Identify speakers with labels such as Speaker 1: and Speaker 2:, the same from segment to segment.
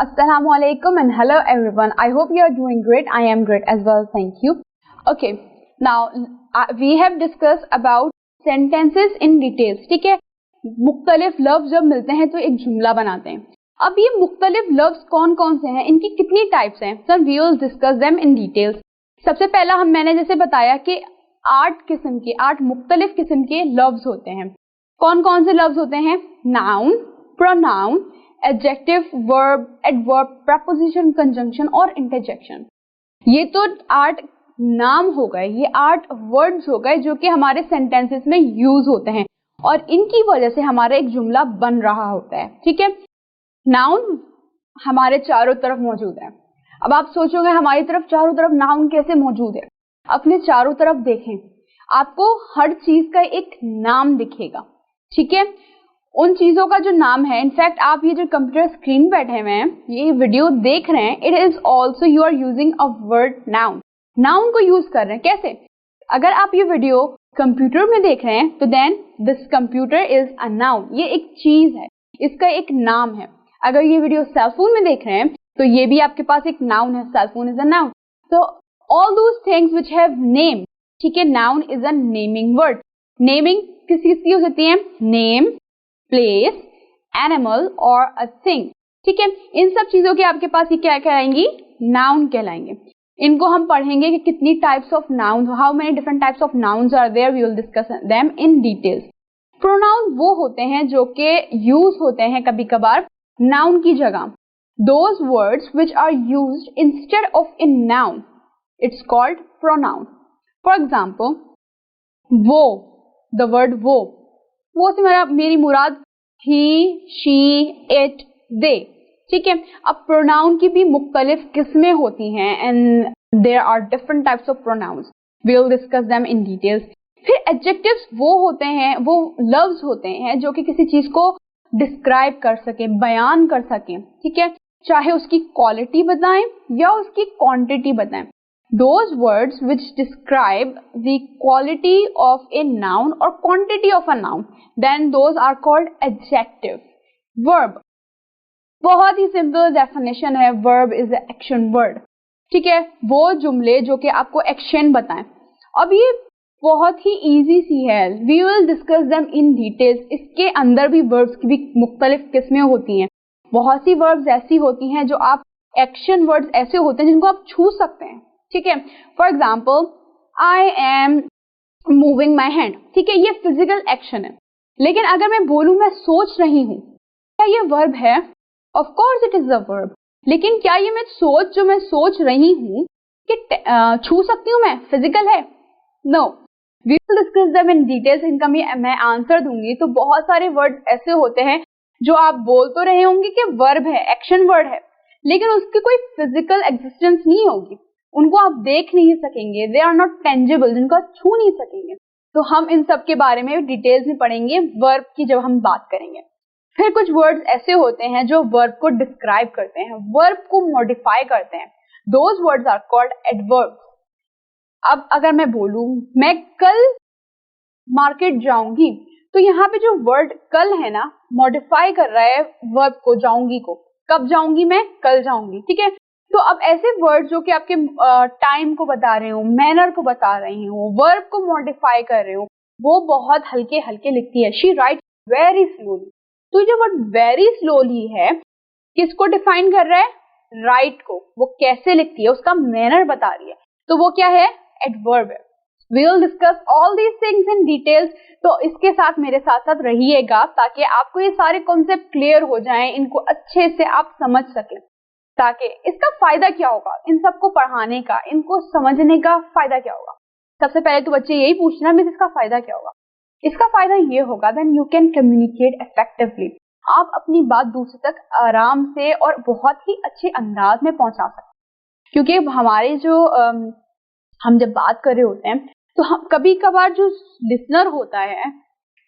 Speaker 1: Assalamualaikum and hello everyone. I hope you are doing great. I am great as well. Thank you. Okay. Now we have discussed about sentences in details. ठीक है, मुख्तलिफ लफ्ज जब मिलते हैं तो एक जुमला बनाते हैं. अब ये मुख्तलिफ लफ्ज कौन कौन से हैं, इनकी कितनी टाइप्स हैं, sir we will discuss them in details. सबसे पहला मैंने जैसे बताया कि 8 मुख्तलिफ किस्म के लफ्ज होते हैं. कौन कौन से लफ्ज होते हैं? Noun, pronoun, adjective, verb, adverb, preposition, conjunction और इंटरजेक्शन. ये तो 8 नाम हो गए, ये 8 वर्ड्स हो गए जो कि हमारे सेंटेंसेस में यूज होते हैं और इनकी वजह से हमारा एक जुमला बन रहा होता है. ठीक है, नाउन हमारे चारों तरफ मौजूद है. अब आप सोचोगे हमारी तरफ चारों तरफ नाउन कैसे मौजूद है? अपने चारों तरफ देखें, आपको हर चीज का एक नाम दिखेगा. ठीक है, उन चीजों का जो नाम है, इनफैक्ट आप ये जो कंप्यूटर स्क्रीन बैठे हुए हैं, ये वीडियो देख रहे हैं, it is also you are using a word noun. Noun को यूज कर रहे हैं. कैसे? अगर आप ये वीडियो कंप्यूटर में देख रहे हैं तो then this computer is a noun. ये एक चीज है, इसका एक नाम है. अगर ये वीडियो सेलफोन में देख रहे हैं तो ये भी आपके पास एक नाउन है. Cellphone is a noun. तो all those things which have name. ठीक है, noun is a naming word. Naming किसी की हो सकती है? नेम, प्लेस, एनिमल और अ थिंग. ठीक है, इन सब चीजों के आपके पास ये क्या कहलाएंगी? नाउन कहलाएंगे. इनको हम पढ़ेंगे कि कितनी types of noun, how many different types of nouns are there, we will discuss them in details. Pronoun वो होते हैं जो कि यूज होते हैं कभी कभार नाउन की जगह. Those words which are used instead of in noun, it's called pronoun. For example, वो, द वर्ड वो से मेरी मुराद ही, शी, इट, दे. ठीक है, अब प्रोनाउन की भी मुख्तलिफ किस्में होती हैं and there are different types of pronouns. We will discuss them in details. फिर एडजेक्टिव्स वो होते हैं, वो लफ्ज होते हैं जो कि किसी चीज को डिस्क्राइब कर सके, बयान कर सके. ठीक है, चाहे उसकी क्वालिटी बताएं या उसकी क्वांटिटी बताएं. Those words which describe the quality of a noun or quantity of a noun, then those are called adjective. Verb, बहुत ही सिंपल डेफिनेशन है. verb is an action word. ठीक है, वो जुमले जो कि आपको एक्शन बताएं. अब ये बहुत ही इजी सी है. We will discuss them in details. इसके अंदर भी verbs की भी मुख्तलिफ किस्में होती हैं. बहुत सी verbs ऐसी होती हैं जो आप एक्शन वर्ड्स ऐसे होते हैं जिनको आप छू सकते हैं. ठीक है, for example, I am moving my hand. ठीक है, ये फिजिकल एक्शन है. लेकिन अगर मैं बोलूं मैं सोच रही हूं, क्या ये वर्ब है? Of course it is a verb. लेकिन क्या ये मैं सोच रही हूं कि छू सकती हूं मैं? फिजिकल है? No. We will discuss them in details. इनका मैं आंसर दूंगी. तो बहुत सारे वर्ड ऐसे होते हैं जो आप बोल तो रहे होंगे कि वर्ब है, एक्शन वर्ड है, लेकिन उसकी कोई फिजिकल एग्जिस्टेंस नहीं होगी. उनको आप देख नहीं सकेंगे, दे आर नॉट टेंजिबल, जिनको आप छू नहीं सकेंगे. तो हम इन सब के बारे में डिटेल्स में पढ़ेंगे वर्ब की जब हम बात करेंगे. फिर कुछ वर्ड्स ऐसे होते हैं जो वर्ब को डिस्क्राइब करते हैं, वर्ब को मॉडिफाई करते हैं. Those words are called adverbs. अब अगर मैं बोलूं मैं कल मार्केट जाऊंगी, तो यहाँ पे जो वर्ड कल है ना, मॉडिफाई कर रहा है वर्ब को, जाऊंगी को. कब जाऊंगी? मैं कल जाऊंगी. ठीक है, तो अब ऐसे वर्ड जो कि आपके टाइम को बता रहे हो, मैनर को बता रही हो, वर्ब को मॉडिफाई कर रहे हो, वो बहुत हल्के हल्के लिखती है. She write very slowly. तो जो वर्ड वेरी स्लोली है, किसको डिफाइन कर रहा है? राइट को. वो कैसे लिखती है उसका मैनर बता रही है. तो वो क्या है? एडवर्ब है. We will discuss all these things in details. तो इसके साथ मेरे साथ साथ रहिएगा ताकि आपको ये सारे कॉन्सेप्ट क्लियर हो जाएं, इनको अच्छे से आप समझ सकें. ताकि इसका फायदा क्या होगा, इन सबको पढ़ाने का, इनको समझने का फायदा क्या होगा? सबसे पहले तो बच्चे यही पूछना है, इसका फायदा क्या होगा? इसका फायदा ये होगा, then you can communicate effectively. आप अपनी बात दूसरे तक आराम से और बहुत ही अच्छे अंदाज में पहुंचा सकते हैं. क्योंकि हमारे जो हम जब बात कर रहे होते हैं तो हम कभी कभार जो लिसनर होता है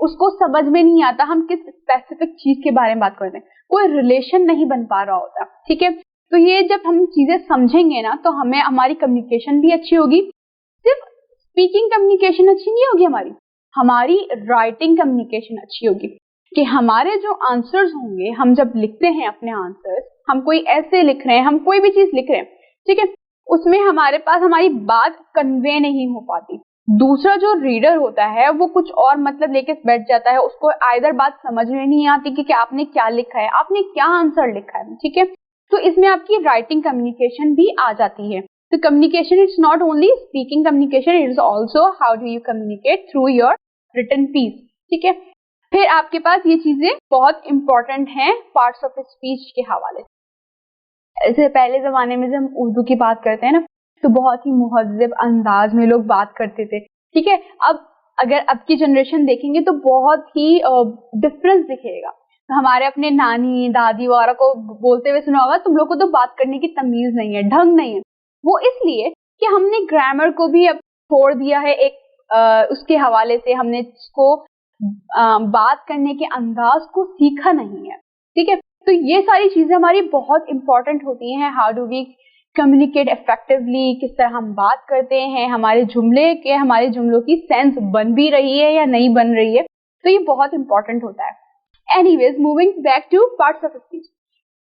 Speaker 1: उसको समझ में नहीं आता हम किस स्पेसिफिक चीज के बारे में बात करते हैं, कोई रिलेशन नहीं बन पा रहा होता. ठीक है, तो ये जब हम चीजें समझेंगे ना तो हमें हमारी कम्युनिकेशन भी अच्छी होगी. सिर्फ स्पीकिंग कम्युनिकेशन अच्छी नहीं होगी, हमारी राइटिंग कम्युनिकेशन अच्छी होगी. कि हमारे जो आंसर्स होंगे, हम जब लिखते हैं अपने आंसर्स, हम कोई ऐसे लिख रहे हैं, हम कोई भी चीज लिख रहे हैं, ठीक है, उसमें हमारे पास हमारी बात कन्वे नहीं हो पाती। दूसरा जो रीडर होता है वो कुछ और मतलब लेके बैठ जाता है, उसको आइदर बात समझ में नहीं आती कि आपने क्या लिखा है, आपने क्या आंसर लिखा है, ठीक है। तो इसमें आपकी राइटिंग कम्युनिकेशन भी आ जाती है। तो communication it's not only speaking communication, it is also how do you communicate through your written piece, ठीक है। फिर आपके पास ये चीजें बहुत इंपॉर्टेंट हैं पार्ट्स ऑफ स्पीच के हवाले से। ऐसे पहले जमाने में जब हम उर्दू की बात करते हैं ना, तो बहुत ही मुहज्जब अंदाज में लोग बात करते थे, ठीक है। अब अगर अब की जनरेशन देखेंगे तो बहुत ही डिफरेंस दिखेगा। तो हमारे अपने नानी दादी वगैरह को बोलते हुए सुना होगा, तुम लोग को तो बात करने की तमीज नहीं है, ढंग नहीं है। वो इसलिए कि हमने ग्रामर को भी अब छोड़ दिया है, एक उसके हवाले से हमने इसको बात करने के अंदाज को सीखा नहीं है, ठीक है। तो ये सारी चीजें हमारी बहुत इंपॉर्टेंट होती हैं। How do we communicate effectively, किस तरह हम बात करते हैं, हमारे जुमलों की सेंस बन भी रही है या नहीं बन रही है, तो ये बहुत इंपॉर्टेंट होता है। Anyways, moving back two parts of speech.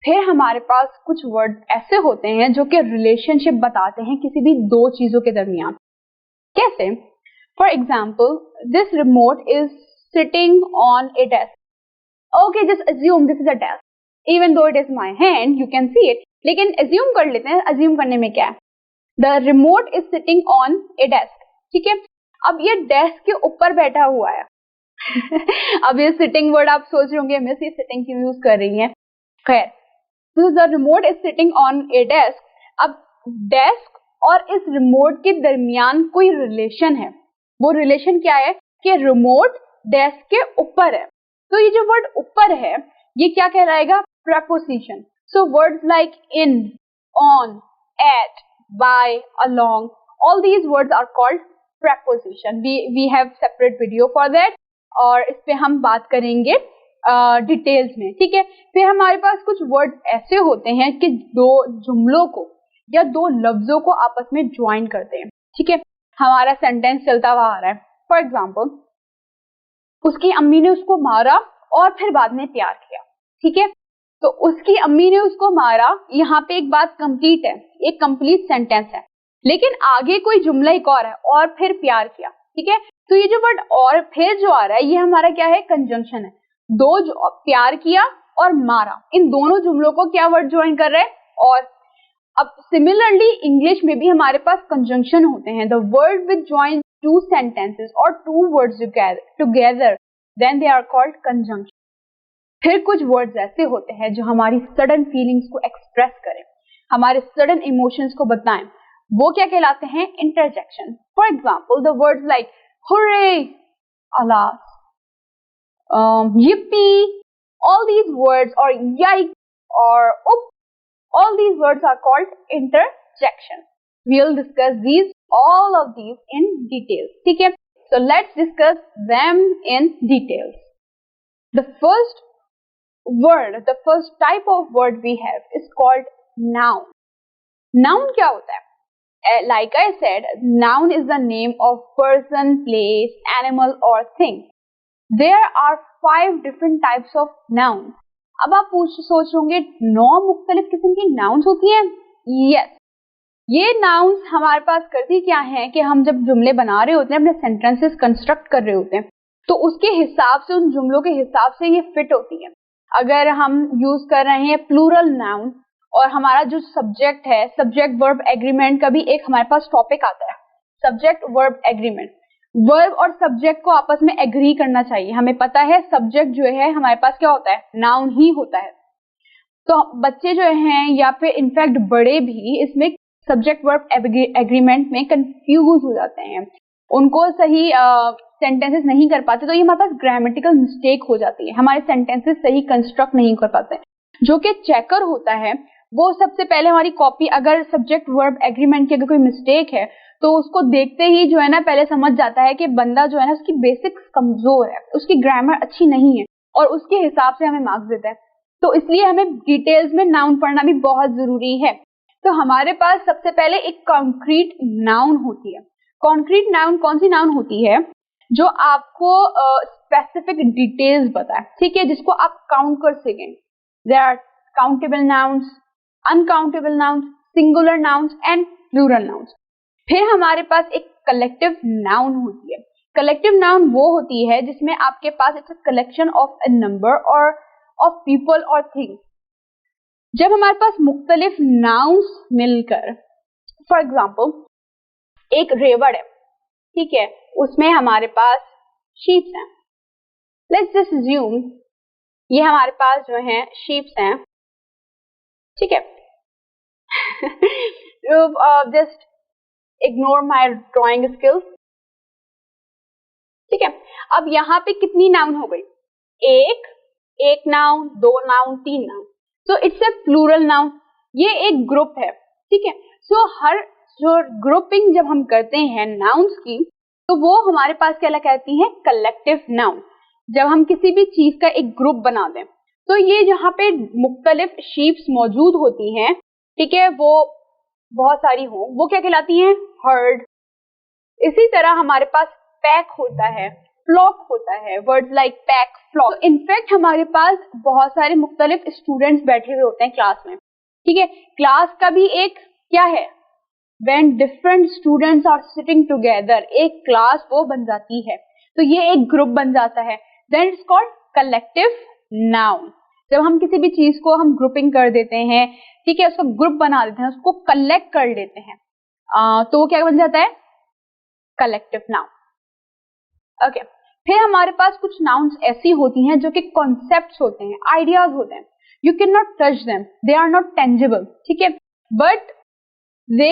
Speaker 1: फिर हमारे पास कुछ वर्ड ऐसे होते हैं जो कि रिलेशनशिप बताते हैं किसी भी दो चीजों के दरमियान। कैसे? For example, this remote is sitting on A desk. Okay, just assume this is a desk. Even though it is my hand, you can see it. लेकिन assume कर लेते हैं, assume करने में क्या है? The remote is sitting on a desk. ठीक है? अब ये desk के ऊपर बैठा हुआ है। अब ये sitting word आप सोच रहे होंगे मिस ये sitting क्यों यूज कर रही हैं? खैर, तो the remote is sitting on a desk. अब desk और इस remote के दरमियान कोई relation है। वो relation क्या है? कि remote desk के ऊपर है। तो ये जो वर्ड ऊपर है ये क्या कहलाएगा? preposition. So words like in, on, at, by, along, all these words are called preposition. We have separate video for that और इस पे हम बात करेंगे डिटेल्स में, ठीक है। फिर हमारे पास कुछ वर्ड ऐसे होते हैं कि दो जुमलों को या दो लफ्जों को आपस में ज्वाइन करते हैं, ठीक है। हमारा सेंटेंस चलता हुआ आ रहा है, फॉर एग्जाम्पल, उसकी अम्मी ने उसको मारा और फिर बाद में प्यार किया, ठीक है। तो उसकी अम्मी ने उसको मारा, यहाँ पे एक बात कंप्लीट है, एक कंप्लीट सेंटेंस है, लेकिन आगे कोई जुमला एक और है, और फिर प्यार किया, ठीक है। तो ये जो वर्ड और फिर जो आ रहा है ये हमारा क्या है? कंजंक्शन है। दो जो प्यार किया और मारा, इन दोनों जुमलों को क्या वर्ड ज्वाइन कर रहे हैं? और। अब सिमिलरली इंग्लिश में भी हमारे पास कंजंक्शन होते हैं। The word which join two sentences or two words together, then they are called conjunction. फिर कुछ words ऐसे होते हैं जो हमारी sudden feelings को express करें, हमारे sudden emotions को बताएं, वो क्या कहलाते हैं? interjection. For example, the words like hooray, alas, yippee, all these words, or yikes, or oops, all these words are called interjection. We'll discuss all of these in details, ठीक है। So let's discuss them in details. The first type of word we have is called noun. Noun क्या होता है? Like I said, noun is the name of person, place, animal or thing. There are 5 different types of nouns. अब आप सोच होंगे 9 मुख्तलिफ किस्म की nouns होती हैं? Yes. ये नाउन्स हमारे पास करती क्या है कि हम जब जुमले बना रहे होते हैं, अपने सेंटेंसेस कंस्ट्रक्ट कर रहे होते हैं, तो उसके हिसाब से, उन जुमलों के हिसाब से ये फिट होती है। अगर हम यूज कर रहे हैं प्लूरल नाउन और हमारा जो सब्जेक्ट है, सब्जेक्ट वर्ब एग्रीमेंट का भी एक हमारे पास टॉपिक आता है, सब्जेक्ट वर्ब एग्रीमेंट। वर्ब और सब्जेक्ट को आपस में एग्री करना चाहिए। हमें पता है सब्जेक्ट जो है हमारे पास क्या होता है? नाउन ही होता है। तो बच्चे जो हैं या फिर इनफैक्ट बड़े भी इसमें सब्जेक्ट वर्ब एग्रीमेंट में कंफ्यूज हो जाते हैं, उनको सही सेंटेंसेस नहीं कर पाते, तो ये हमारे पास ग्रामेटिकल मिस्टेक हो जाती है, हमारे सेंटेंसेस सही कंस्ट्रक्ट नहीं कर पाते। जो कि चेकर होता है वो सबसे पहले हमारी कॉपी, अगर सब्जेक्ट वर्ब एग्रीमेंट की अगर कोई मिस्टेक है तो उसको देखते ही जो है ना पहले समझ जाता है कि बंदा जो है ना उसकी बेसिक्स कमजोर है, उसकी ग्रामर अच्छी नहीं है, और उसके हिसाब से हमें मार्क्स देता है। तो इसलिए हमें डिटेल्स में नाउन पढ़ना भी बहुत जरूरी है। तो हमारे पास सबसे पहले एक कॉन्क्रीट नाउन होती है। कॉन्क्रीट नाउन कौन सी नाउन होती है? जो आपको स्पेसिफिक डिटेल्स बताए, ठीक है, जिसको आप काउंट कर सकें। There are countable nouns, uncountable nouns, singular nouns and plural nouns. फिर हमारे पास एक कलेक्टिव नाउन होती है। कलेक्टिव नाउन वो होती है जिसमें आपके पास it's a collection of a number और ऑफ पीपल और थिंग्स। जब हमारे पास मुख्तलिफ नाउन्स मिलकर, फॉर एग्जाम्पल एक रेवड़ है, ठीक है, उसमें हमारे पास शीप्स हैं। लेट्स जस्ट अज्यूम ये हमारे पास जो है शीप्स हैं, ठीक है। Just ignore my drawing skills, ठीक है। अब यहाँ पे कितनी नाउन हो गई? एक नाउन, दो नाउन, तीन noun. So it's a plural noun. ये एक ग्रुप है, ठीक है। सो हर जो ग्रुपिंग जब हम करते हैं नाउन्स की, तो वो हमारे पास क्या कहती है? Collective noun. जब हम किसी भी चीज का एक ग्रुप बना दें, तो ये जहाँ पे मुख्तलिफ शीप्स मौजूद होती हैं, ठीक है, वो बहुत सारी हो, वो क्या कहलाती हैं? हर्ड। इसी तरह हमारे पास पैक होता है, फ्लॉक होता है, words like pack, flock. In fact हमारे पास बहुत सारे मुख्तलिफ स्टूडेंट्स बैठे हुए होते हैं क्लास में, ठीक है। क्लास का भी एक क्या है? When different students are sitting together, एक क्लास वो बन जाती है, तो ये एक ग्रुप बन जाता है। Then it's called collective noun। जब हम किसी भी चीज को हम ग्रुपिंग कर देते हैं, ठीक है, उसको ग्रुप बना देते हैं, उसको कलेक्ट कर लेते हैं, तो वो क्या बन जाता है? Collective noun. ओके, फिर हमारे पास कुछ नाउन्स ऐसी होती हैं जो कि कॉन्सेप्ट्स होते हैं, आइडियाज होते हैं। You can not touch them, they are not tangible, ठीक है, but they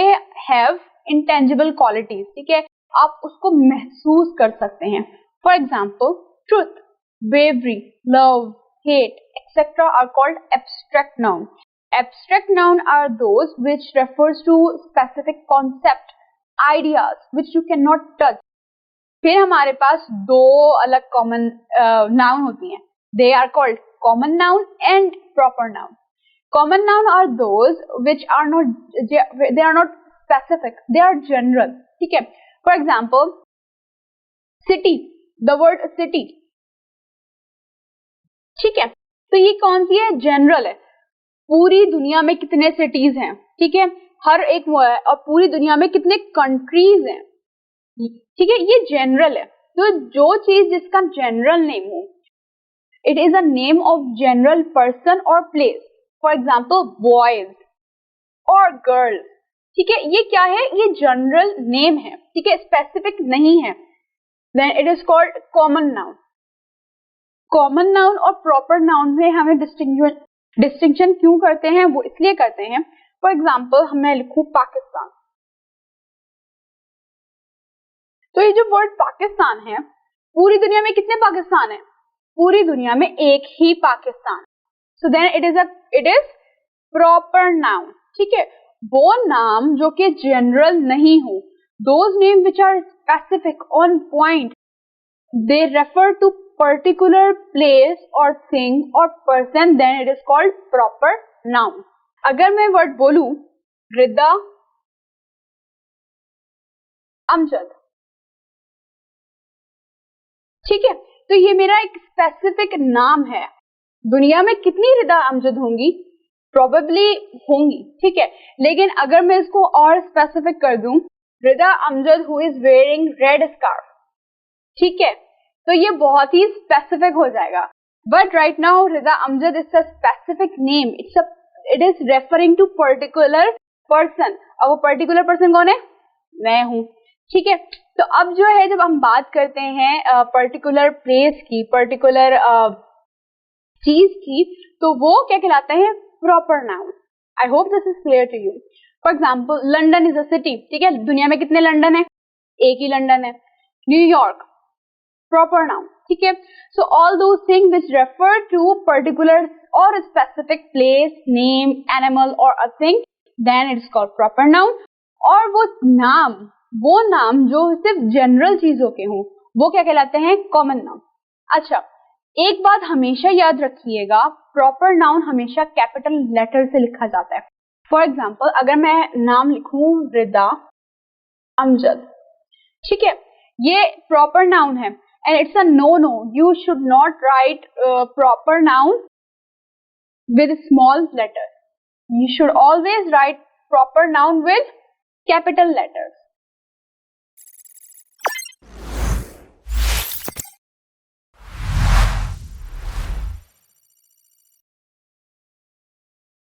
Speaker 1: have intangible qualities, ठीक है, आप उसको महसूस कर सकते हैं। For example truth, bravery, love, hate, etc. are called abstract noun. Abstract noun are those which refers to specific concept, ideas which you cannot touch. फिर हमारे पास दो अलग कॉमन नाउन होती हैं। They are called common noun and proper noun. Common noun are those which are not, they are not specific, they are general, ठीक है। For example, city, the word city, ठीक है, तो ये कौन सी है? जनरल है। पूरी दुनिया में कितने सिटीज हैं, ठीक है, हर एक वो है, और पूरी दुनिया में कितने कंट्रीज हैं, ठीक है, ये जनरल है। तो जो चीज जिसका जनरल नेम हो, it is a name of general person और प्लेस। फॉर एग्जाम्पल बॉयज और गर्ल्स, ठीक है, ये क्या है? ये जनरल नेम है, ठीक है, स्पेसिफिक नहीं है। Then it is called common noun. Common noun और प्रॉपर नाउन में हमें डिस्टिंक्शन क्यों करते हैं? वो इसलिए करते हैं, फॉर एग्जाम्पल मैं लिखूं पाकिस्तान, तो ये जो वर्ड पाकिस्तान है, पूरी दुनिया में कितने पाकिस्तान है? पूरी दुनिया में एक ही Pakistan. So then it is proper noun, ठीक है। वो नाम जो कि जनरल नहीं हो, those name which are specific on point, they refer to particular place or thing or person, then it is called proper noun. अगर मैं वर्ड बोलूं रिदा अमजद, ठीक है, तो ये मेरा एक स्पेसिफिक नाम है। दुनिया में कितनी रिदा अमजद होंगी? प्रोबेबली होंगी, ठीक है, लेकिन अगर मैं इसको और स्पेसिफिक कर दूं, Rida Amjad who is wearing red scarf, ठीक है, तो ये बहुत ही स्पेसिफिक हो जाएगा। But right now Rida Amjad is a specific name, it is referring to particular person, और वो पर्टिकुलर पर्सन कौन है? मैं हूं, ठीक है। तो अब जो है, जब हम बात करते हैं पर्टिकुलर प्लेस की, पर्टिकुलर चीज की, तो वो क्या कहलाता है? Proper noun. I hope this is clear to you. For example London is a city, ठीक है, दुनिया में कितने लंदन है? एक ही लंदन है। न्यूयॉर्क, प्रॉपर नाउन, ठीक है। So all those things which refer to particular और स्पेसिफिक प्लेस, नेम, एनिमल और a thing, then it is called proper noun. और वो नाम जो सिर्फ जनरल चीजों के हों, वो क्या कहलाते हैं? Common noun. अच्छा, एक बात हमेशा याद रखिएगा, प्रॉपर नाउन हमेशा कैपिटल लेटर से लिखा जाता है। फॉर एग्जाम्पल अगर मैं नाम लिखूं रिदा अमजद, ठीक है, ये proper noun है and it's a no. You should not write proper noun with small letters. You should always write proper noun with capital letters.